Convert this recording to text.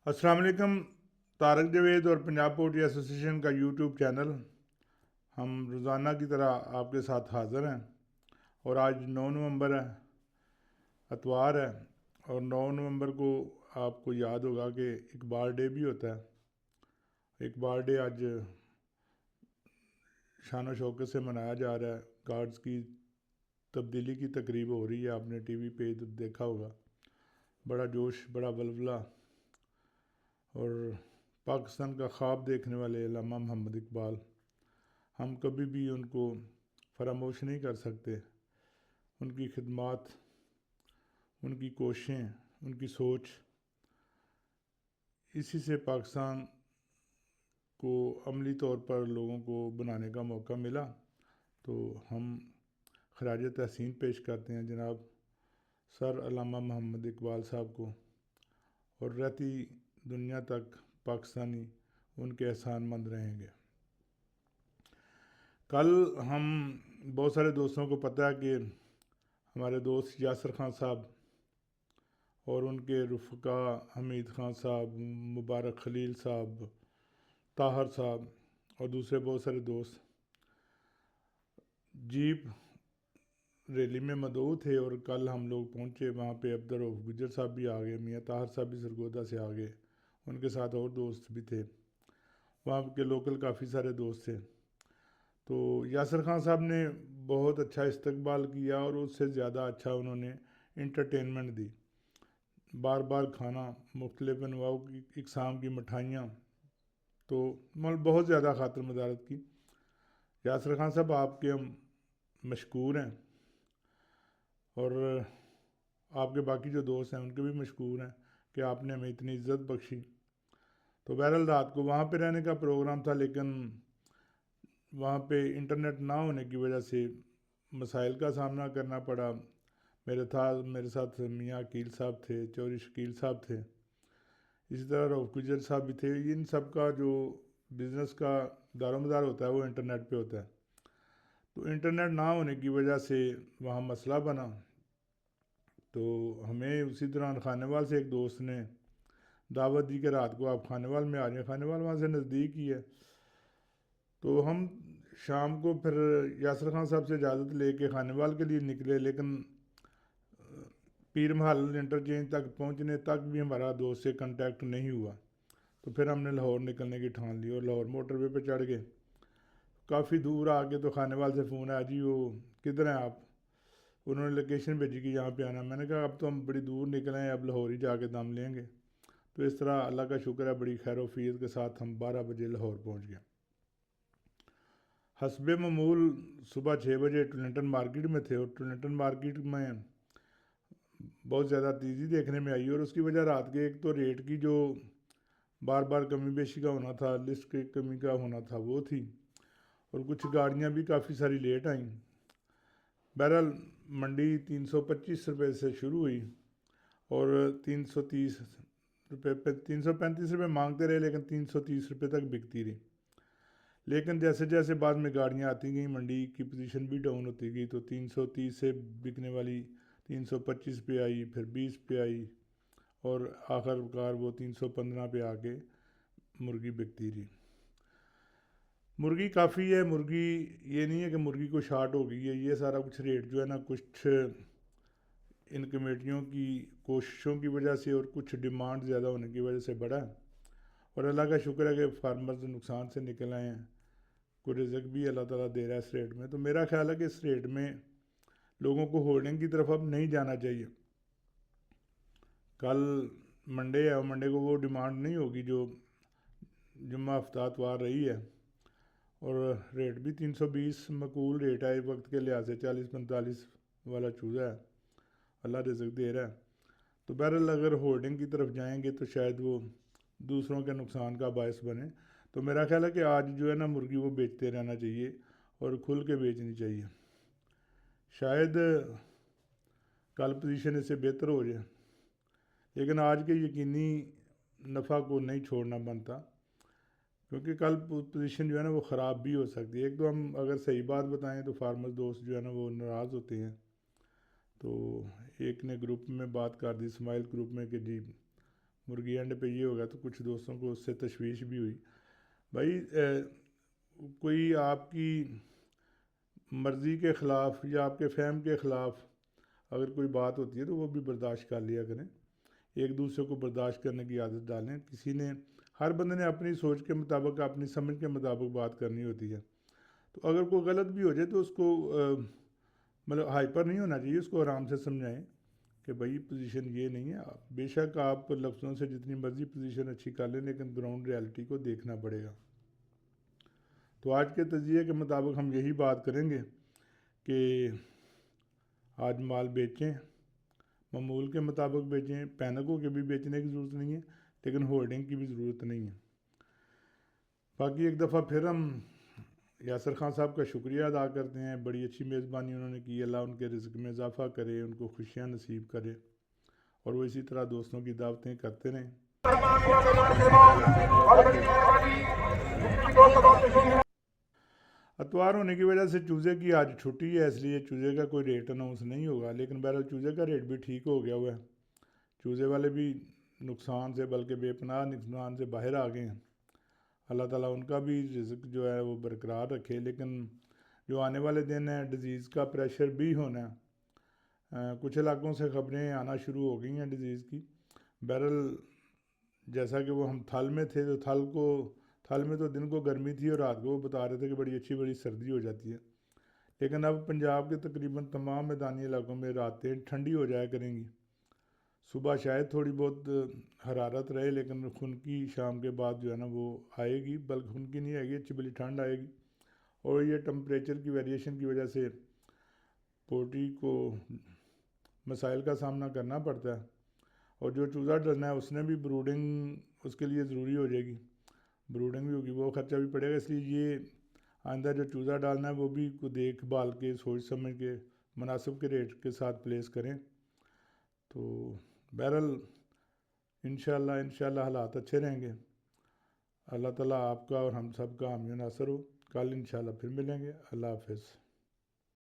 السلام علیکم۔ طارق جاوید اور پنجاب پوٹری ایسوسیشن کا یوٹیوب چینل، ہم روزانہ کی طرح آپ کے ساتھ حاضر ہیں، اور آج 9 نومبر ہے، اتوار ہے، اور 9 نومبر کو آپ کو یاد ہوگا کہ اقبال ڈے بھی ہوتا ہے۔ اقبال ڈے آج شان و شوکت سے منایا جا رہا ہے۔ گارڈز کی تبدیلی کی تقریب ہو رہی ہے، آپ نے ٹی وی پہ دیکھا ہوگا، بڑا جوش، بڑا ولولہ، اور پاکستان کا خواب دیکھنے والے علامہ محمد اقبال، ہم کبھی بھی ان کو فراموش نہیں کر سکتے۔ ان کی خدمات، ان کی کوششیں، ان کی سوچ، اسی سے پاکستان کو عملی طور پر لوگوں کو بنانے کا موقع ملا۔ تو ہم خراج تحسین پیش کرتے ہیں جناب سر علامہ محمد اقبال صاحب کو، اور رہتی دنیا تک پاکستانی ان کے احسان مند رہیں گے۔ کل ہم بہت سارے دوستوں کو پتہ ہے کہ ہمارے دوست یاسر خان صاحب اور ان کے رفقا حمید خان صاحب، مبارک خلیل صاحب، طاہر صاحب اور دوسرے بہت سارے دوست جیپ ریلی میں مدعو تھے، اور کل ہم لوگ پہنچے وہاں پہ۔ عبدالرؤف گجر صاحب بھی آ گئے، میاں طاہر صاحب بھی سرگودا سے آ گئے، ان کے ساتھ اور دوست بھی تھے، وہاں کے لوکل کافی سارے دوست تھے۔ تو یاسر خان صاحب نے بہت اچھا استقبال کیا، اور اس سے زیادہ اچھا انہوں نے انٹرٹینمنٹ دی، بار بار کھانا، مختلف انواع کی اقسام کی مٹھائیاں، تو بہت زیادہ خاطر مدارت کی۔ یاسر خان صاحب آپ کے ہم مشکور ہیں، اور آپ کے باقی جو دوست ہیں ان کے بھی مشکور ہیں کہ آپ نے ہمیں اتنی عزت بخشی۔ تو بہرحال رات کو وہاں پہ رہنے کا پروگرام تھا، لیکن وہاں پہ انٹرنیٹ نہ ہونے کی وجہ سے مسائل کا سامنا کرنا پڑا۔ میرے ساتھ میاں عقیل صاحب تھے، چوری شکیل صاحب تھے، اسی طرح رؤف گجر صاحب بھی تھے۔ ان سب کا جو بزنس کا دار و مدار ہوتا ہے وہ انٹرنیٹ پہ ہوتا ہے، تو انٹرنیٹ نہ ہونے کی وجہ سے وہاں مسئلہ بنا۔ تو ہمیں اسی دوران خانے وال سے ایک دوست نے دعوت دی کہ رات کو آپ خانے وال میں آ جائیں، خانے وال وہاں سے نزدیک ہی ہے۔ تو ہم شام کو پھر یاسر خان صاحب سے اجازت لے کے خانے وال کے لیے نکلے، لیکن پیر محل انٹرچینج تک پہنچنے تک بھی ہمارا دوست سے کنٹیکٹ نہیں ہوا۔ تو پھر ہم نے لاہور نکلنے کی ٹھان لی، اور لاہور موٹر وے پہ چڑھ گئے۔ کافی دور آ کے تو خانے وال سے فون آیا، جی وہ کدھر ہیں آپ؟ انہوں نے لوکیشن بھیجی کہ یہاں پہ آنا۔ میں نے کہا اب تو ہم بڑی دور نکلے ہیں، اب لاہور ہی جا کے دم لیں گے۔ تو اس طرح اللہ کا شکر ہے بڑی خیر و فیض کے ساتھ ہم 12 بجے لاہور پہنچ گئے۔ حسب معمول صبح 6 بجے ٹولنٹن مارکیٹ میں تھے، اور ٹولنٹن مارکیٹ میں بہت زیادہ تیزی دیکھنے میں آئی، اور اس کی وجہ رات کے ایک تو ریٹ کی جو بار بار کمی بیشی کا ہونا تھا، لسٹ کی کمی کا ہونا تھا وہ تھی، اور کچھ گاڑیاں بھی کافی ساری لیٹ آئیں۔ بہرحال منڈی 325 روپے سے شروع ہوئی، اور 330 روپے 335 روپے مانگتے رہے، لیکن 330 روپے تک بکتی رہی۔ لیکن جیسے جیسے بعد میں گاڑیاں آتی گئیں، منڈی کی پوزیشن بھی ڈاؤن ہوتی گئی، تو 330 سے بکنے والی 325 پہ آئی، پھر 20 پہ آئی، اور آخر کار وہ 315 پہ آ کے مرغی بکتی رہی۔ مرغی کافی ہے، مرغی یہ نہیں ہے کہ مرغی کو شارٹ ہو گئی ہے، یہ سارا کچھ ریٹ جو ہے نا، کچھ ان کمیٹیوں کی کوششوں کی وجہ سے اور کچھ ڈیمانڈ زیادہ ہونے کی وجہ سے بڑھا ہے، اور اللہ کا شکر ہے کہ فارمرز نقصان سے نکل آئے ہیں، کوئی رزق بھی اللہ تعالیٰ دے رہا ہے اس ریٹ میں۔ تو میرا خیال ہے کہ اس ریٹ میں لوگوں کو ہولڈنگ کی طرف اب نہیں جانا چاہیے۔ کل منڈے ہے، اور منڈے کو وہ ڈیمانڈ نہیں ہوگی جو جمعہ ہفتہ اتوار رہی ہے، اور ریٹ بھی 320 معقول ریٹ ہے وقت کے لحاظ سے، 40-45 والا چوزا ہے، اللہ رزق دے رہا ہے۔ تو بہرحال اگر ہولڈنگ کی طرف جائیں گے تو شاید وہ دوسروں کے نقصان کا باعث بنے۔ تو میرا خیال ہے کہ آج جو ہے نا مرغی وہ بیچتے رہنا چاہیے، اور کھل کے بیچنی چاہیے، شاید کل پوزیشن اس سے بہتر ہو جائے، لیکن آج کے یقینی نفع کو نہیں چھوڑنا بنتا، کیونکہ کل پوزیشن جو ہے نا وہ خراب بھی ہو سکتی ہے۔ ایک تو ہم اگر صحیح بات بتائیں تو فارمر دوست جو ہے نا وہ ناراض ہوتے ہیں۔ تو ایک نے گروپ میں بات کر دی، اسماعیل گروپ میں، کہ جی مرغی انڈے پہ یہ ہو گیا، تو کچھ دوستوں کو اس سے تشویش بھی ہوئی۔ بھائی کوئی آپ کی مرضی کے خلاف یا آپ کے فہم کے خلاف اگر کوئی بات ہوتی ہے تو وہ بھی برداشت کر لیا کریں، ایک دوسرے کو برداشت کرنے کی عادت ڈالیں۔ کسی نے، ہر بندے نے اپنی سوچ کے مطابق، اپنی سمجھ کے مطابق بات کرنی ہوتی ہے، تو اگر کوئی غلط بھی ہو جائے تو اس کو مطلب ہائپر نہیں ہونا چاہیے، اس کو آرام سے سمجھائیں کہ بھائی پوزیشن یہ نہیں ہے۔ بے شک آپ لفظوں سے جتنی مرضی پوزیشن اچھی کر لیں، لیکن گراؤنڈ ریالٹی کو دیکھنا پڑے گا۔ تو آج کے تجزیے کے مطابق ہم یہی بات کریں گے کہ آج مال بیچیں، معمول کے مطابق بیچیں، پینکوں کے بھی بیچنے کی ضرورت نہیں ہے، لیکن ہولڈنگ کی بھی ضرورت نہیں ہے۔ باقی ایک دفعہ پھر ہم یاسر خان صاحب کا شکریہ ادا کرتے ہیں، بڑی اچھی میزبانی انہوں نے کی، اللہ ان کے رزق میں اضافہ کرے، ان کو خوشیاں نصیب کرے، اور وہ اسی طرح دوستوں کی دعوتیں کرتے رہیں۔ اتوار ہونے کی وجہ سے چوزے کی آج چھٹی ہے، اس لیے چوزے کا کوئی ریٹ اناؤنس نہیں ہوگا، لیکن بہرحال چوزے کا ریٹ بھی ٹھیک ہو گیا ہوا ہے۔ چوزے والے بھی نقصان سے، بلکہ بے پناہ نقصان سے باہر آ گئے ہیں۔ اللہ تعالیٰ ان کا بھی رزق جو ہے وہ برقرار رکھے، لیکن جو آنے والے دن ہیں ڈیزیز کا پریشر بھی ہونا ہے۔ کچھ علاقوں سے خبریں آنا شروع ہو گئی ہیں ڈیزیز کی۔ بہرحال جیسا کہ وہ ہم تھل میں تھے تو تھل میں تو دن کو گرمی تھی اور رات کو وہ بتا رہے تھے کہ بڑی اچھی بڑی سردی ہو جاتی ہے، لیکن اب پنجاب کے تقریباً تمام میدانی علاقوں میں راتیں ٹھنڈی ہو جایا کریں گی۔ صبح شاید تھوڑی بہت حرارت رہے، لیکن خنکی شام کے بعد جو ہے نا وہ آئے گی، بلکہ خنکی نہیں آئے گی، اچھی بلی ٹھنڈ آئے گی، اور یہ ٹمپریچر کی ویریشن کی وجہ سے پولٹری کو مسائل کا سامنا کرنا پڑتا ہے، اور جو چوزہ ڈرنا ہے اس نے بھی بروڈنگ اس کے لیے ضروری ہو جائے گی، بروڈنگ بھی ہوگی، وہ خرچہ بھی پڑے گا، اس لیے یہ آئندہ جو چوزہ ڈالنا ہے وہ بھی کو دیکھ بھال کے سوچ سمجھ کے مناسب کے ریٹ کے ساتھ پلیس کریں۔ تو بہرحال انشاءاللہ حالات اچھے رہیں گے۔ اللہ تعالیٰ آپ کا اور ہم سب کا حامی و ناصر ہو۔ کل انشاءاللہ پھر ملیں گے۔ اللہ حافظ۔